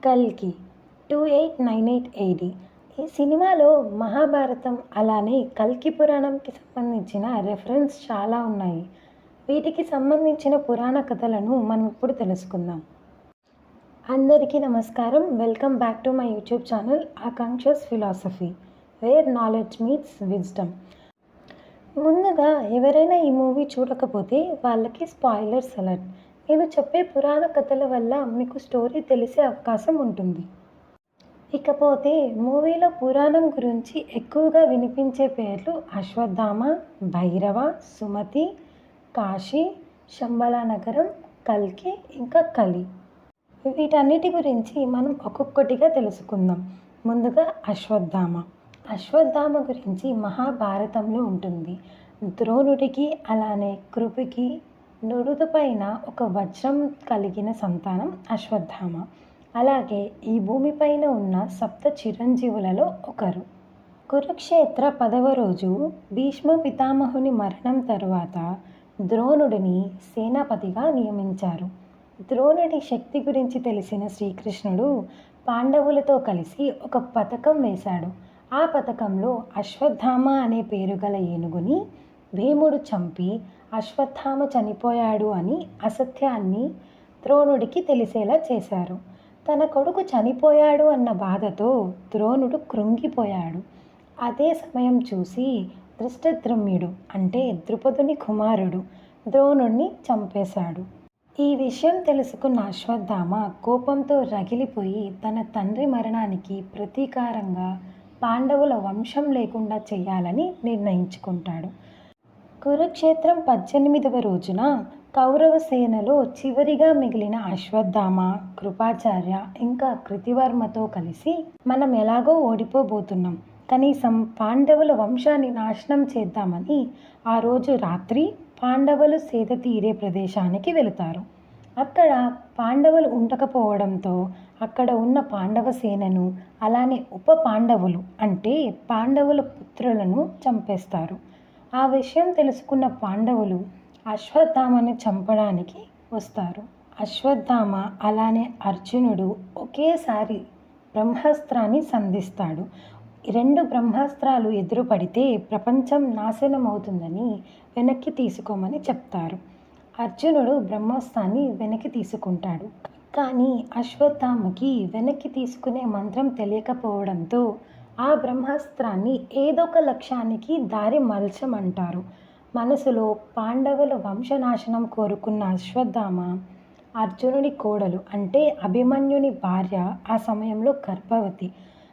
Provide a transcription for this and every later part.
కల్కి 2898 AD. ఈ సినిమాలో మహాభారతం అలానే కల్కి పురాణంకి సంబంధించిన రెఫరెన్స్ చాలా ఉన్నాయి. వీటికి సంబంధించిన పురాణ కథలను మనం ఇప్పుడు తెలుసుకుందాం. అందరికీ నమస్కారం. Welcome back to my YouTube channel Akanksha's philosophy, where knowledge meets wisdom. ముందుగా ఎవరైనా ఈ మూవీ చూడకపోతే వాళ్ళకి స్పాయిలర్స్ అలర్ట్. నేను చెప్పే పురాణ కథల వల్ల మీకు స్టోరీ తెలిసే అవకాశం ఉంటుంది. ఇకపోతే మూవీలో పురాణం గురించి ఎక్కువగా వినిపించే పేర్లు అశ్వత్థామ, భైరవ, సుమతి, కాశీ, శంబళనగరం, కల్కి, ఇంకా కలి. వీటన్నిటి గురించి మనం ఒక్కొక్కటిగా తెలుసుకుందాం. ముందుగా అశ్వత్థామ గురించి మహాభారతంలో ఉంటుంది. ద్రోణుడికి అలానే కృపికి నుడుదు పైన ఒక వజ్రం కలిగిన సంతానం అశ్వత్థామ. అలాగే ఈ భూమిపైన ఉన్న 7 చిరంజీవులలో ఒకరు. కురుక్షేత్ర 10వ రోజు భీష్మ పితామహుని మరణం తరువాత ద్రోణుడిని సేనాపతిగా నియమించారు. ద్రోణుడి శక్తి గురించి తెలిసిన శ్రీకృష్ణుడు పాండవులతో కలిసి ఒక పథకం వేశాడు. ఆ పథకంలో అశ్వత్థామ అనే పేరు గల ఏనుగుని భీముడు చంపి అశ్వత్థామ చనిపోయాడు అని అసత్యాన్ని ద్రోణుడికి తెలిసేలా చేశారు. తన కొడుకు చనిపోయాడు అన్న బాధతో ద్రోణుడు కృంగిపోయాడు. అదే సమయం చూసి ధృష్టద్యుమ్నుడు అంటే ద్రుపదుని కుమారుడు ద్రోణుడిని చంపేశాడు. ఈ విషయం తెలుసుకున్న అశ్వత్థామ కోపంతో రగిలిపోయి తన తండ్రి మరణానికి ప్రతీకారంగా పాండవుల వంశం లేకుండా చేయాలని నిర్ణయించుకుంటాడు. కురుక్షేత్రం 18వ రోజున కౌరవ సేనలో చివరిగా మిగిలిన అశ్వత్థామ, కృపాచార్య ఇంకా కృతివర్మతో కలిసి మనం ఎలాగో ఓడిపోబోతున్నాం, కనీసం పాండవుల వంశాన్ని నాశనం చేద్దామని ఆ రోజు రాత్రి పాండవులు సేద తీరే ప్రదేశానికి వెళతారు. అక్కడ పాండవులు ఉండకపోవడంతో అక్కడ ఉన్న పాండవ సేనను అలానే ఉప పాండవులు అంటే పాండవుల పుత్రులను చంపేస్తారు. ఆ విషయం తెలుసుకున్న పాండవులు అశ్వత్థామను చంపడానికి వస్తారు. అశ్వత్థామ అలానే అర్జునుడు ఒకేసారి బ్రహ్మాస్త్రాన్ని సంధిస్తాడు. 2 బ్రహ్మాస్త్రాలు ఎదురుపడితే ప్రపంచం నాశనం అవుతుందని వెనక్కి తీసుకోమని చెప్తారు. అర్జునుడు బ్రహ్మాస్త్రాన్ని వెనక్కి తీసుకుంటాడు. కానీ అశ్వత్థామకి వెనక్కి తీసుకునే మంత్రం తెలియకపోవడంతో ఆ బ్రహ్మాస్త్రాన్ని ఏదో ఒక లక్ష్యానికి దారి మలచమంటారు. మనసులో పాండవుల వంశనాశనం కోరుకున్న అశ్వత్థామ అర్జునుడి కోడలు అంటే అభిమన్యుని భార్య ఆ సమయంలో గర్భవతి.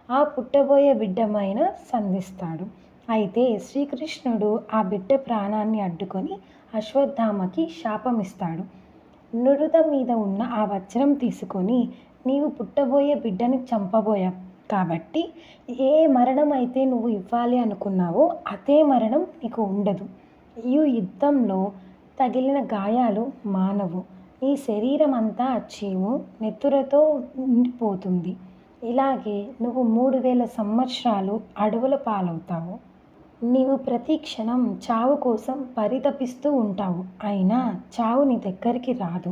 ఆ పుట్టబోయే బిడ్డమైన సంధిస్తాడు. అయితే శ్రీకృష్ణుడు ఆ బిడ్డ ప్రాణాన్ని అడ్డుకొని అశ్వత్థామకి శాపమిస్తాడు. నుడుత మీద ఉన్న ఆ వజ్రం తీసుకొని నీవు పుట్టబోయే బిడ్డని చంపబోయావు కాబట్టి ఏ మరణం అయితే నువ్వు ఇవ్వాలి అనుకున్నావో అదే మరణం నీకు ఉండదు. ఈ యుద్ధంలో తగిలిన గాయాలు మానవు. నీ శరీరం అంతా చీము నెత్తురతో నిండిపోతుంది. ఇలాగే నువ్వు 3000 సంవత్సరాలు అడవుల పాలవుతావు. నీవు ప్రతి క్షణం చావు కోసం పరితపిస్తూ ఉంటావు. అయినా చావు నీ దగ్గరికి రాదు.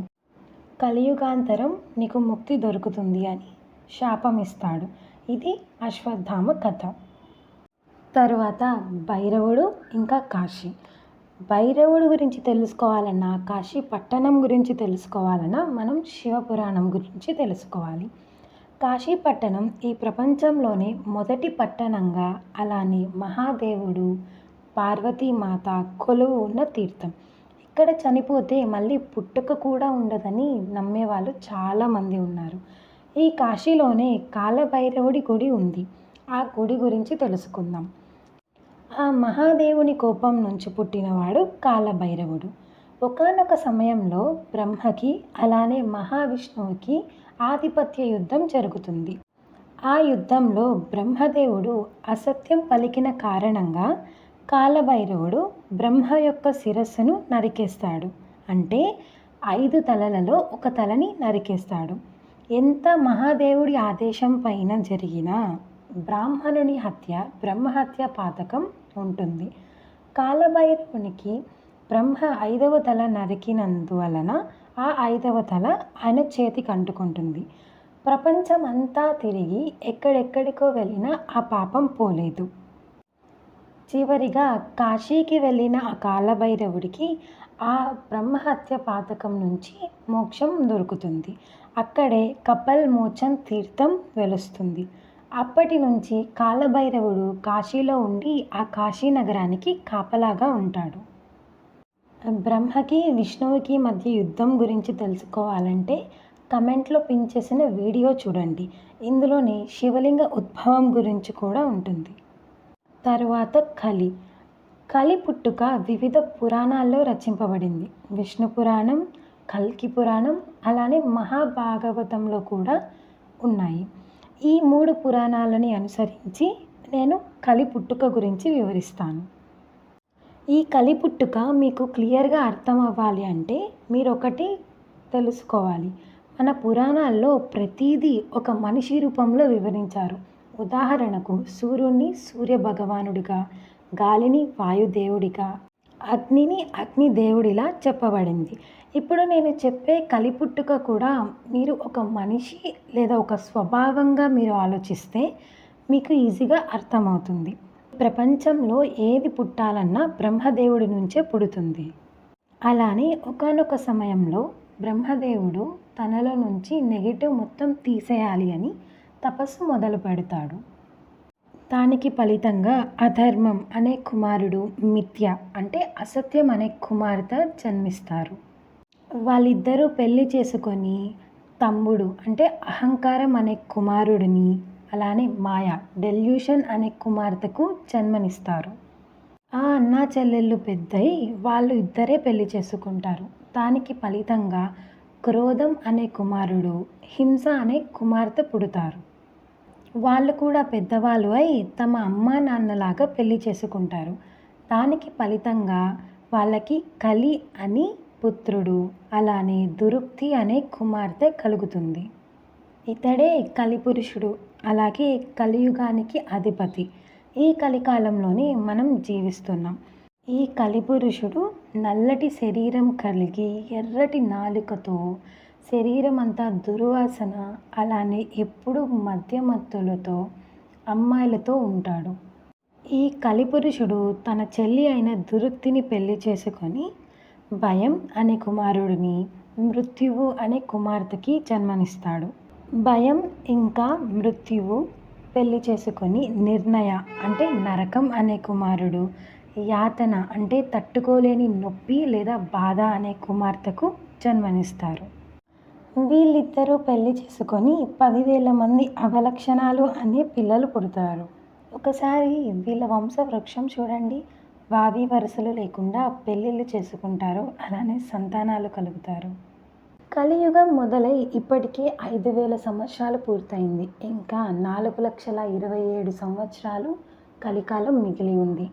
కలియుగాంతరం నీకు ముక్తి దొరుకుతుంది అని శాపమిస్తాడు. ఇది అశ్వత్థామ కథ. తరువాత భైరవుడు ఇంకా కాశీ. భైరవుడు గురించి తెలుసుకోవాలన్నా కాశీ పట్టణం గురించి తెలుసుకోవాలన్నా మనం శివపురాణం గురించి తెలుసుకోవాలి. కాశీ పట్టణం ఈ ప్రపంచంలోనే మొదటి పట్టణంగా అలానే మహాదేవుడు పార్వతీమాత కొలువు ఉన్న తీర్థం. ఇక్కడ చనిపోతే మళ్ళీ పుట్టుక కూడా ఉండదని నమ్మేవాళ్ళు చాలామంది ఉన్నారు. ఈ కాశీలోనే కాలభైరవుడి గుడి ఉంది. ఆ గుడి గురించి తెలుసుకుందాం. ఆ మహాదేవుని కోపం నుంచి పుట్టినవాడు కాలభైరవుడు. ఒకానొక సమయంలో బ్రహ్మకి అలానే మహావిష్ణువుకి ఆధిపత్య యుద్ధం జరుగుతుంది. ఆ యుద్ధంలో బ్రహ్మదేవుడు అసత్యం పలికిన కారణంగా కాలభైరవుడు బ్రహ్మ యొక్క శిరస్సును నరికేస్తాడు. అంటే 5 తలలలో ఒక తలని నరికేస్తాడు. ఎంత మహాదేవుడి ఆదేశం పైన జరిగిన బ్రాహ్మణుని హత్య బ్రహ్మహత్య పాతకం ఉంటుంది. కాలభైరవునికి బ్రహ్మ 5వ తల నరికినందువలన ఆ 5వ తల ఆయన చేతికి అంటుకుంటుంది. ప్రపంచమంతా తిరిగి ఎక్కడెక్కడికో వెళ్ళినా ఆ పాపం పోలేదు. చివరిగా కాశీకి వెళ్ళిన ఆ కాలభైరవుడికి ఆ బ్రహ్మహత్య పాతకం నుంచి మోక్షం దొరుకుతుంది. అక్కడే కపల్ మోచన్ తీర్థం వెలుస్తుంది. అప్పటి నుంచి కాలభైరవుడు కాశీలో ఉండి ఆ కాశీ నగరానికి కాపలాగా ఉంటాడు. బ్రహ్మకి విష్ణువుకి మధ్య యుద్ధం గురించి తెలుసుకోవాలంటే కమెంట్లో పిన్ చేసిన వీడియో చూడండి. ఇందులోని శివలింగ ఉద్భవం గురించి కూడా ఉంటుంది. తరువాత కలి. కలి పుట్టుక వివిధ పురాణాల్లో రచింపబడింది. విష్ణు పురాణం, కల్కి పురాణం, అలానే మహాభాగవతంలో కూడా ఉన్నాయి. ఈ 3 పురాణాలని అనుసరించి నేను కలి పుట్టుక గురించి వివరిస్తాను. ఈ కలి పుట్టుక మీకు క్లియర్గా అర్థం అవ్వాలి అంటే మీరొకటి తెలుసుకోవాలి. మన పురాణాల్లో ప్రతీదీ ఒక మనిషి రూపంలో వివరించారు. ఉదాహరణకు సూర్యుడిని సూర్యభగవానుడిగా, గాలిని వాయుదేవుడిగా, అగ్నిని అగ్నిదేవుడిలా చెప్పబడింది. ఇప్పుడు నేను చెప్పే కలి పుట్టుక కూడా మీరు ఒక మనిషి లేదా ఒక స్వభావంగా మీరు ఆలోచిస్తే మీకు ఈజీగా అర్థమవుతుంది. ప్రపంచంలో ఏది పుట్టాలన్నా బ్రహ్మదేవుడి నుంచే పుడుతుంది. అలానే ఒకానొక సమయంలో బ్రహ్మదేవుడు తనలో నుంచి నెగెటివ్ మొత్తం తీసేయాలి అని తపస్సు మొదలు పెడతాడు. దానికి ఫలితంగా అధర్మం అనే కుమారుడు, మిథ్య అంటే అసత్యం అనే కుమార్తె జన్మిస్తారు. వాళ్ళిద్దరూ పెళ్లి చేసుకొని తమ్ముడు అంటే అహంకారం అనే కుమారుడిని, అలానే మాయ డెల్యూషన్ అనే కుమార్తెకు జన్మనిస్తారు. ఆ అన్నా చెల్లెళ్ళు పెద్దయి వాళ్ళు ఇద్దరే పెళ్లి చేసుకుంటారు. దానికి ఫలితంగా క్రోధం అనే కుమారుడు, హింస అనే కుమార్తె పుడతారు. వాళ్ళు కూడా పెద్దవాళ్ళు అయి తమ అమ్మా నాన్నలాగా పెళ్లి చేసుకుంటారు. దానికి ఫలితంగా వాళ్ళకి కలి అని పుత్రుడు, అలానే దురుక్తి అనే కుమార్తె కలుగుతుంది. ఇతడే కలిపురుషుడు, అలాగే కలియుగానికి అధిపతి. ఈ కలికాలంలోనే మనం జీవిస్తున్నాం. ఈ కలిపురుషుడు నల్లటి శరీరం కలిగి ఎర్రటి నాలుకతో శరీరం అంతా దుర్వాసన, అలానే ఎప్పుడు మద్యమత్తులతో అమ్మాయిలతో ఉంటాడు. ఈ కలిపురుషుడు తన చెల్లి అయిన దురుక్తిని పెళ్లి చేసుకొని భయం అనే కుమారుడిని, మృత్యువు అనే కుమార్తెకి జన్మనిస్తాడు. భయం ఇంకా మృత్యువు పెళ్లి చేసుకొని నిర్ణయ అంటే నరకం అనే కుమారుడు, యాతన అంటే తట్టుకోలేని నొప్పి లేదా బాధ అనే కుమార్తెకు జన్మనిస్తారు. వీళ్ళిద్దరూ పెళ్లి చేసుకొని 10,000 మంది అవలక్షణాలు అనే పిల్లలు పుడతారు. ఒకసారి వీళ్ళ వంశవృక్షం చూడండి. వావి వరుసలు లేకుండా పెళ్ళిళ్ళు చేసుకుంటారు, అలానే సంతానాలు కలుగుతారు. కలియుగం మొదలై ఇప్పటికే 5,000 సంవత్సరాలు పూర్తయింది. ఇంకా 4,27,000 సంవత్సరాలు కలికాలం మిగిలి ఉంది.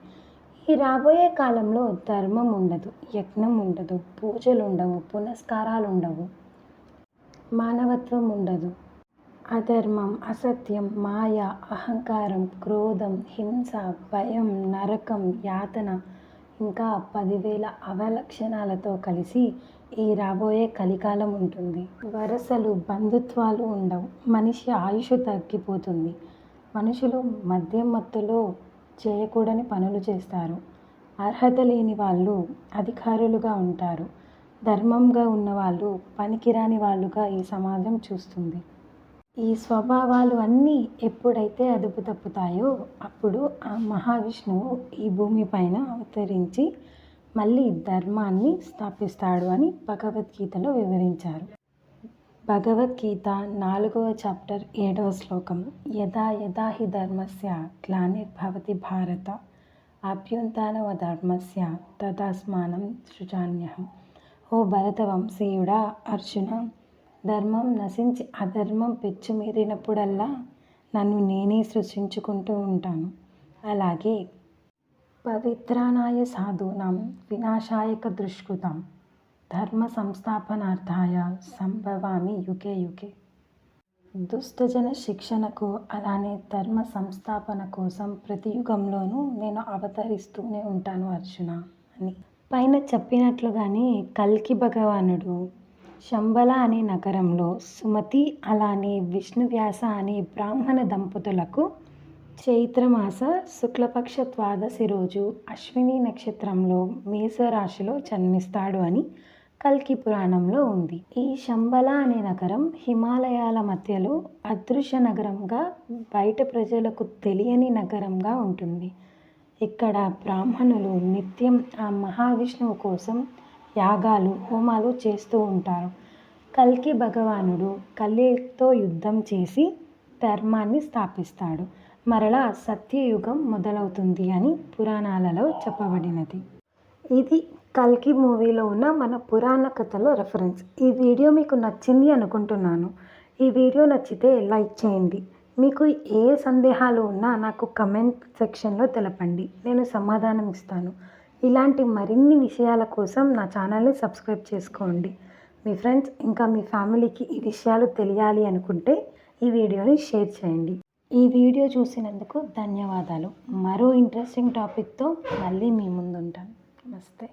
ఈ రాబోయే కాలంలో ధర్మం ఉండదు, యజ్ఞం ఉండదు, పూజలు ఉండవు, పునస్కారాలు ఉండవు, మానవత్వం ఉండదు. అధర్మం, అసత్యం, మాయ, అహంకారం, క్రోధం, హింస, భయం, నరకం, యాతన ఇంకా 10,000 అవలక్షణాలతో కలిసి ఈ రాబోయే కలికాలం ఉంటుంది. వరసలు, బంధుత్వాలు ఉండవు. మనిషి ఆయుష్ తగ్గిపోతుంది. మనుషులు మద్యం మత్తులో చేయకూడని పనులు చేస్తారు. అర్హత లేని వాళ్ళు అధికారులుగా ఉంటారు. ధర్మంగా ఉన్నవాళ్ళు పనికిరాని వాళ్ళుగా ఈ సమాజం చూస్తుంది. ఈ స్వభావాలు అన్నీ ఎప్పుడైతే అదుపు తప్పుతాయో అప్పుడు ఆ మహావిష్ణువు ఈ భూమిపైన అవతరించి మళ్ళీ ధర్మాన్ని స్థాపిస్తాడు అని భగవద్గీతలో వివరించారు. భగవద్గీత 4వ చాప్టర్ 7వ శ్లోకం. యదా యదా హి ధర్మస్య గ్లానిర్భవతి భారత అభ్యుత్థానమధర్మస్య తదాస్మానం సృజామ్యహం. ఓ భరతవంశీయుడా అర్జున, ధర్మం నశించి అధర్మం పెచ్చుమీరినప్పుడల్లా నన్ను నేనే సృష్టించుకుంటూ ఉంటాను. అలాగే పవిత్రానాయ సాధూనాం వినాశాయక దుష్కృతాం ధర్మ సంస్థాపనార్థాయ సంభవామి యుగే యుగే. దుష్టజన శిక్షణకు, అలానే ధర్మ సంస్థాపన కోసం ప్రతి యుగంలోనూ నేను అవతరిస్తూనే ఉంటాను అర్జున అని. పైన చెప్పినట్లుగానే కల్కి భగవానుడు శంబల అనే నగరంలో సుమతి అలానే విష్ణువ్యాస అనే బ్రాహ్మణ దంపతులకు చైత్రమాస శుక్లపక్ష ద్వాదశి రోజు అశ్విని నక్షత్రంలో మేషరాశిలో జన్మిస్తాడు అని కల్కి పురాణంలో ఉంది. ఈ శంబల అనే నగరం హిమాలయాల మధ్యలో అదృశ్య నగరంగా, బయట ప్రజలకు తెలియని నగరంగా ఉంటుంది. ఇక్కడ బ్రాహ్మణులు నిత్యం ఆ మహావిష్ణువు కోసం యాగాలు, హోమాలు చేస్తూ ఉంటారు. కల్కి భగవానుడు కల్లితో యుద్ధం చేసి ధర్మాన్ని స్థాపిస్తాడు. మరలా సత్యయుగం మొదలవుతుంది అని పురాణాలలో చెప్పబడినది. ఇది కల్కి మూవీలో ఉన్న మన పురాణ కథల రెఫరెన్స్. ఈ వీడియో మీకు నచ్చింది అనుకుంటున్నాను. ఈ వీడియో నచ్చితే లైక్ చేయండి. మీకు ఏ సందేహాలు ఉన్నా నాకు కమెంట్ సెక్షన్లో తెలపండి, నేను సమాధానం ఇస్తాను. ఇలాంటి మరిన్ని విషయాల కోసం నా ఛానల్ని సబ్స్క్రైబ్ చేసుకోండి. మీ ఫ్రెండ్స్ ఇంకా మీ ఫ్యామిలీకి ఈ విషయాలు తెలియాలి అనుకుంటే ఈ వీడియోని షేర్ చేయండి. ఈ వీడియో చూసినందుకు ధన్యవాదాలు. మరో ఇంట్రెస్టింగ్ టాపిక్తో మళ్ళీ మీ ముందు ఉంటాను. నమస్తే.